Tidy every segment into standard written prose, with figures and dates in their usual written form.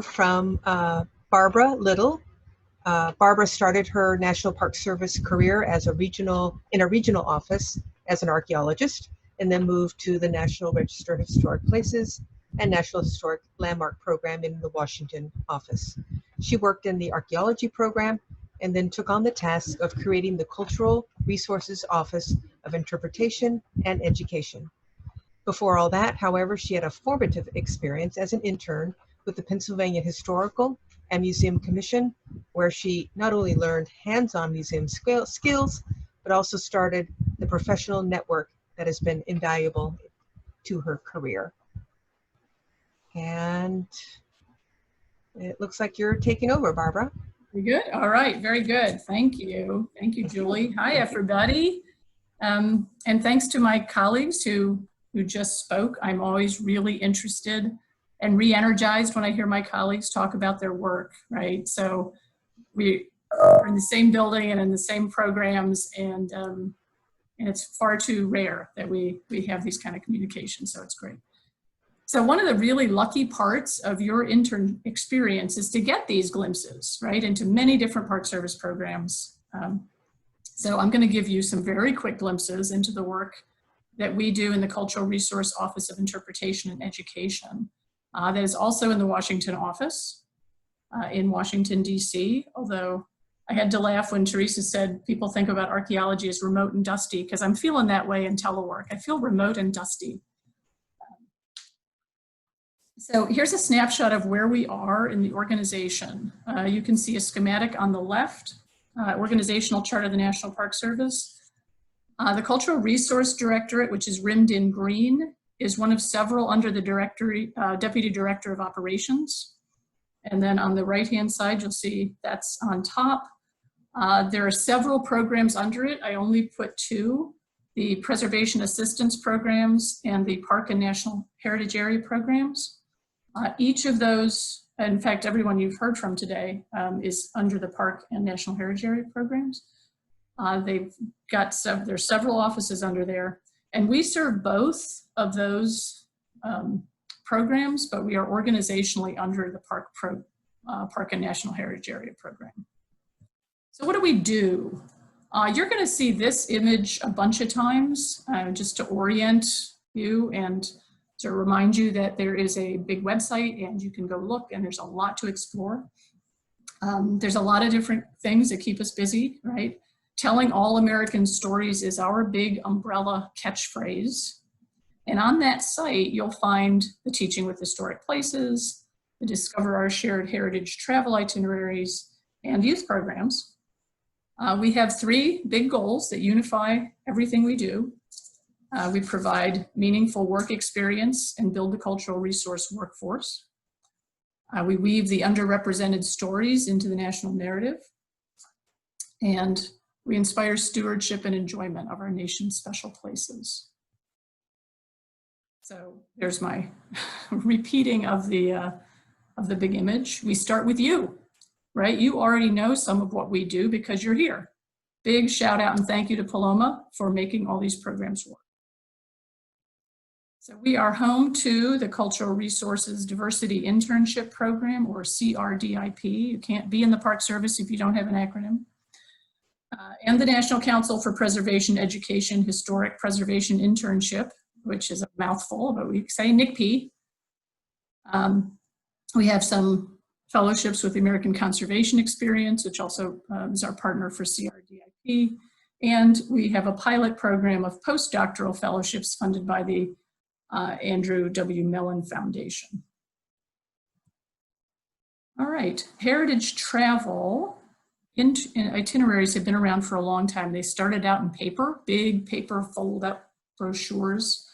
from Barbara Little. Barbara started her National Park Service career as in a regional office as an archaeologist, and then moved to the National Register of Historic Places and National Historic Landmark Program in the Washington office. She worked in the archaeology program and then took on the task of creating the Cultural Resources Office of Interpretation and Education. Before all that, however, she had a formative experience as an intern with the Pennsylvania Historical and Museum Commission, where she not only learned hands-on museum skills, but also started the professional network that has been invaluable to her career. And it looks like you're taking over, Barbara. Very good. All right. Very good. Thank you. Thank you, Julie. Hi, everybody. And thanks to my colleagues who just spoke. I'm always really interested and re-energized when I hear my colleagues talk about their work, right? So we are in the same building and in the same programs, and it's far too rare that we have these kind of communications, so it's great. So one of the really lucky parts of your intern experience is to get these glimpses, right, into many different Park Service programs. So I'm going to give you some very quick glimpses into the work that we do in the Cultural Resource Office of Interpretation and Education. That is also in the Washington office, in Washington, D.C., although I had to laugh when Teresa said people think about archaeology as remote and dusty, because I'm feeling that way in telework. I feel remote and dusty. So here's a snapshot of where we are in the organization. You can see a schematic on the left, organizational chart of the National Park Service. The Cultural Resource Directorate, which is rimmed in green, is one of several under the Deputy Director of Operations. And then on the right-hand side, you'll see that's on top. There are several programs under it. I only put two, the Preservation Assistance Programs and the Park and National Heritage Area Programs. Each of those, in fact, everyone you've heard from today is under the Park and National Heritage Area Programs. There's several offices under there, and we serve both of those programs, but we are organizationally under the Park and National Heritage Area Program. So what do we do? You're going to see this image a bunch of times just to orient you and to remind you that there is a big website and you can go look, and there's a lot to explore. There's a lot of different things that keep us busy, right? Telling all American stories is our big umbrella catchphrase. And on that site, you'll find the Teaching with Historic Places, the Discover Our Shared Heritage travel itineraries, and youth programs. We have three big goals that unify everything we do. We provide meaningful work experience and build the cultural resource workforce. We weave the underrepresented stories into the national narrative. And we inspire stewardship and enjoyment of our nation's special places. So there's my repeating of the big image. We start with you, right? You already know some of what we do because you're here. Big shout out and thank you to Paloma for making all these programs work. So we are home to the Cultural Resources Diversity Internship Program, or CRDIP. You can't be in the Park Service if you don't have an acronym. And the National Council for Preservation Education Historic Preservation Internship, which is a mouthful, but we say NCPE. We have some fellowships with the American Conservation Experience, which also is our partner for CRDIP. And we have a pilot program of postdoctoral fellowships funded by the Andrew W. Mellon Foundation. All right, heritage travel itineraries have been around for a long time. They started out in paper, big paper fold-up brochures.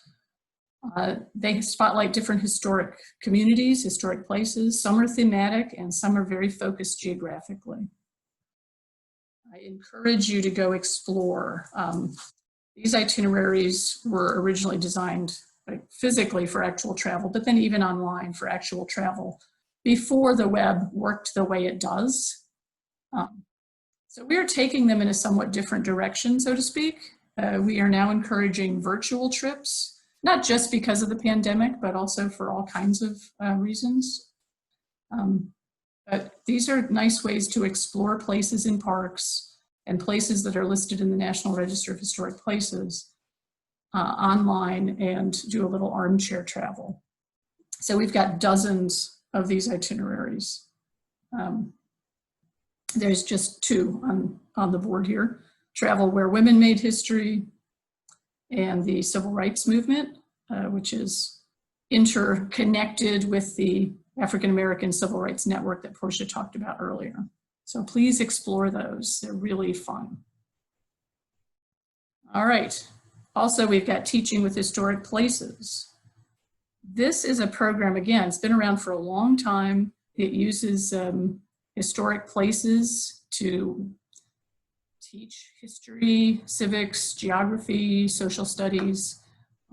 They spotlight different historic communities, historic places. Some are thematic and some are very focused geographically. I encourage you to go explore. These itineraries were originally designed physically for actual travel, but then even online for actual travel before the web worked the way it does. So we are taking them in a somewhat different direction, so to speak. We are now encouraging virtual trips, not just because of the pandemic, but also for all kinds of reasons. But these are nice ways to explore places in parks and places that are listed in the National Register of Historic Places online, and do a little armchair travel. So we've got dozens of these itineraries. There's just two on the board here: Travel Where Women Made History, and the Civil Rights Movement, which is interconnected with the African American Civil Rights Network that Portia talked about earlier. So please explore those. They're really fun. All right. Also, we've got Teaching with Historic Places. This is a program, again, it's been around for a long time. It uses historic places to teach history, civics, geography, social studies.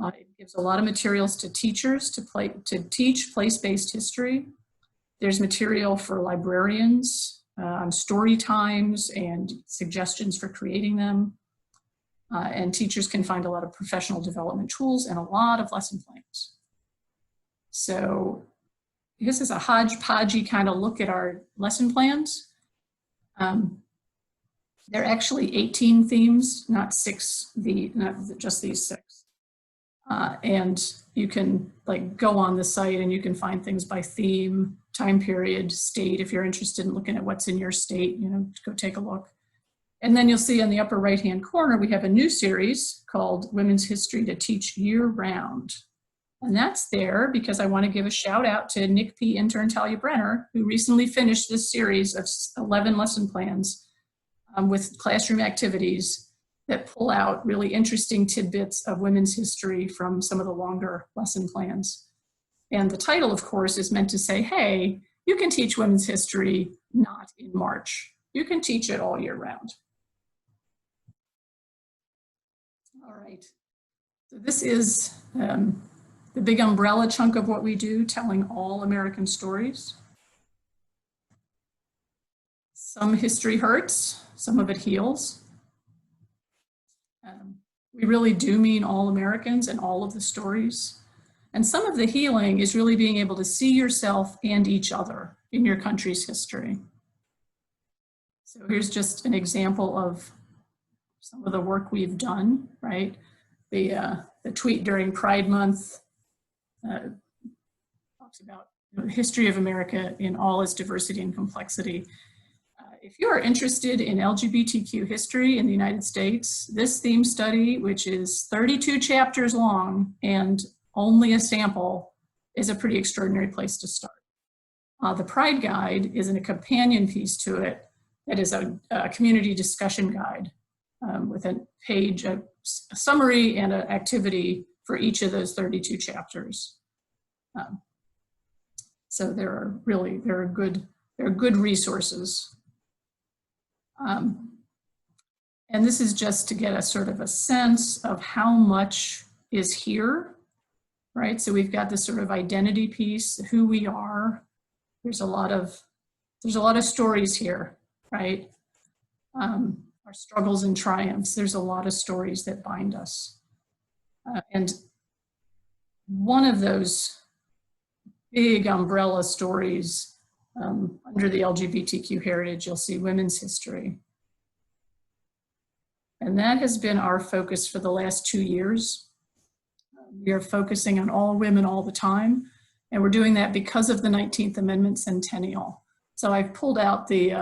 It gives a lot of materials to teachers to teach place-based history. There's material for librarians on story times and suggestions for creating them. And teachers can find a lot of professional development tools and a lot of lesson plans. So this is a hodgepodgey kind of look at our lesson plans. They're actually 18 themes, not just these 6. And you can go on the site and you can find things by theme, time period, state. If you're interested in looking at what's in your state, go take a look. And then you'll see in the upper right-hand corner, we have a new series called Women's History to Teach Year-Round. And that's there because I want to give a shout out to NCPE intern Talia Brenner, who recently finished this series of 11 lesson plans with classroom activities that pull out really interesting tidbits of women's history from some of the longer lesson plans. And the title, of course, is meant to say, hey, you can teach women's history not in March. You can teach it all year round. All right, so this is the big umbrella chunk of what we do, telling all American stories. Some history hurts, some of it heals. We really do mean all Americans and all of the stories. And some of the healing is really being able to see yourself and each other in your country's history. So here's just an example of some of the work we've done, right? The tweet during Pride Month talks about the history of America in all its diversity and complexity. If you are interested in LGBTQ history in the United States, this theme study, which is 32 chapters long and only a sample, is a pretty extraordinary place to start. The Pride Guide is a companion piece to it that is a community discussion guide with a page, a summary and an activity for each of those 32 chapters. So there are good resources. And this is just to get a sort of a sense of how much is here, right? So we've got this sort of identity piece, who we are. There's a lot of stories here, right? Our struggles and triumphs. There's a lot of stories that bind us. And one of those big umbrella stories under the LGBTQ heritage, you'll see women's history. And that has been our focus for the last 2 years. We are focusing on all women all the time, and we're doing that because of the 19th Amendment centennial. So I've pulled out the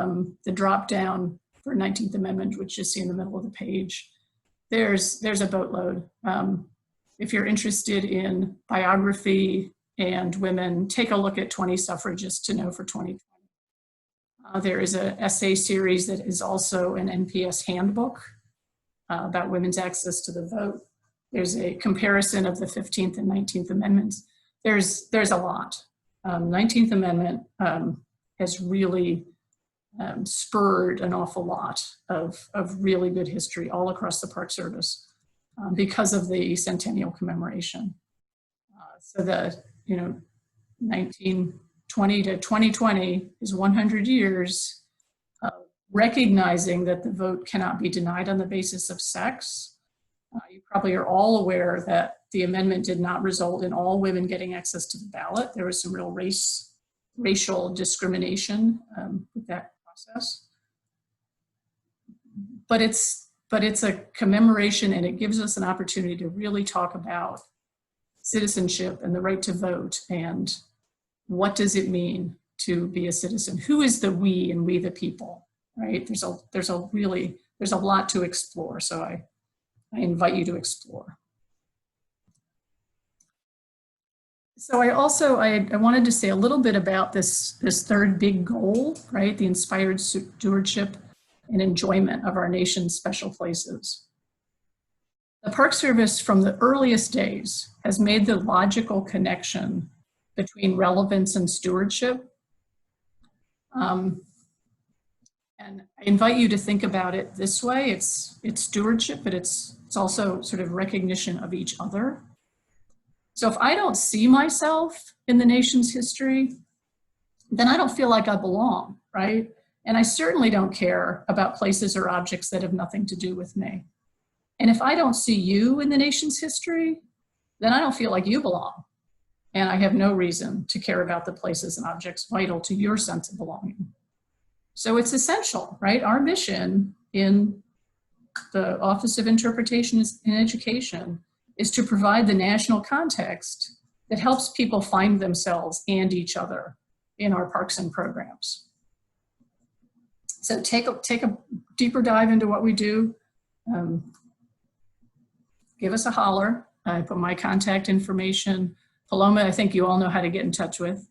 drop down for 19th Amendment, which you see in the middle of the page. There's a boatload. If you're interested in biography and women, take a look at 20 Suffragists to Know for 2020. There is an essay series that is also an NPS handbook about women's access to the vote. There's a comparison of the 15th and 19th Amendments. There's a lot. 19th Amendment has really spurred an awful lot of really good history all across the Park Service because of the centennial commemoration. So the 1920 to 2020 is 100 years recognizing that the vote cannot be denied on the basis of sex. You probably are all aware that the amendment did not result in all women getting access to the ballot. There was some real race racial discrimination with that process. But it's a commemoration, and it gives us an opportunity to really talk about citizenship and the right to vote, and what does it mean to be a citizen? Who is the we and we the people, right? There's a lot to explore, so I invite you to explore. So I wanted to say a little bit about this third big goal, right? The inspired stewardship and enjoyment of our nation's special places. The Park Service from the earliest days has made the logical connection between relevance and stewardship. And I invite you to think about it this way. It's stewardship, but it's also sort of recognition of each other. So if I don't see myself in the nation's history, then I don't feel like I belong, right? And I certainly don't care about places or objects that have nothing to do with me. And if I don't see you in the nation's history, then I don't feel like you belong. And I have no reason to care about the places and objects vital to your sense of belonging. So it's essential, right? Our mission in the Office of Interpretation and Education is to provide the national context that helps people find themselves and each other in our parks and programs. So take a deeper dive into what we do. Give us a holler. I put my contact information. Paloma, I think you all know how to get in touch with.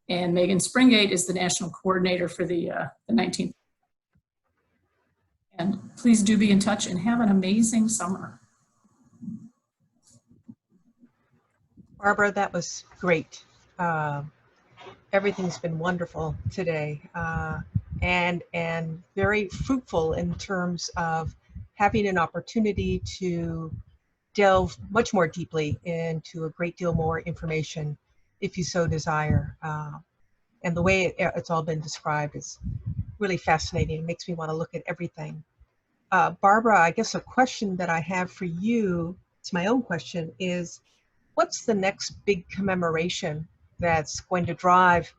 And Megan Springate is the national coordinator for the 19th. And please do be in touch and have an amazing summer. Barbara, that was great. Everything's been wonderful today, and very fruitful in terms of having an opportunity to delve much more deeply into a great deal more information if you so desire. And the way it's all been described is really fascinating. It makes me want to look at everything. Barbara, I guess a question that I have for you, it's my own question, is what's the next big commemoration that's going to drive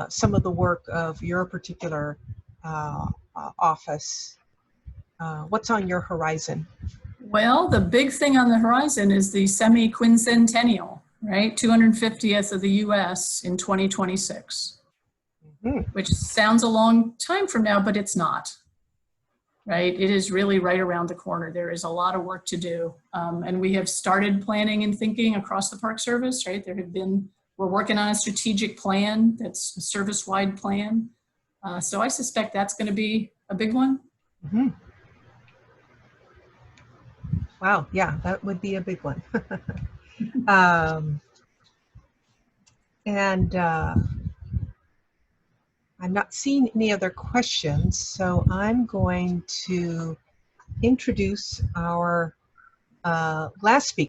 some of the work of your particular office? What's on your horizon? Well, the big thing on the horizon is the semi-quincentennial, right? 250th of the US in 2026, which sounds a long time from now, but it's not, right? It is really right around the corner. There is a lot of work to do. And we have started planning and thinking across the Park Service, right? We're working on a strategic plan that's a service-wide plan. So I suspect that's going to be a big one. Mm-hmm. Wow, yeah, that would be a big one. I'm not seeing any other questions, so I'm going to introduce our last speaker.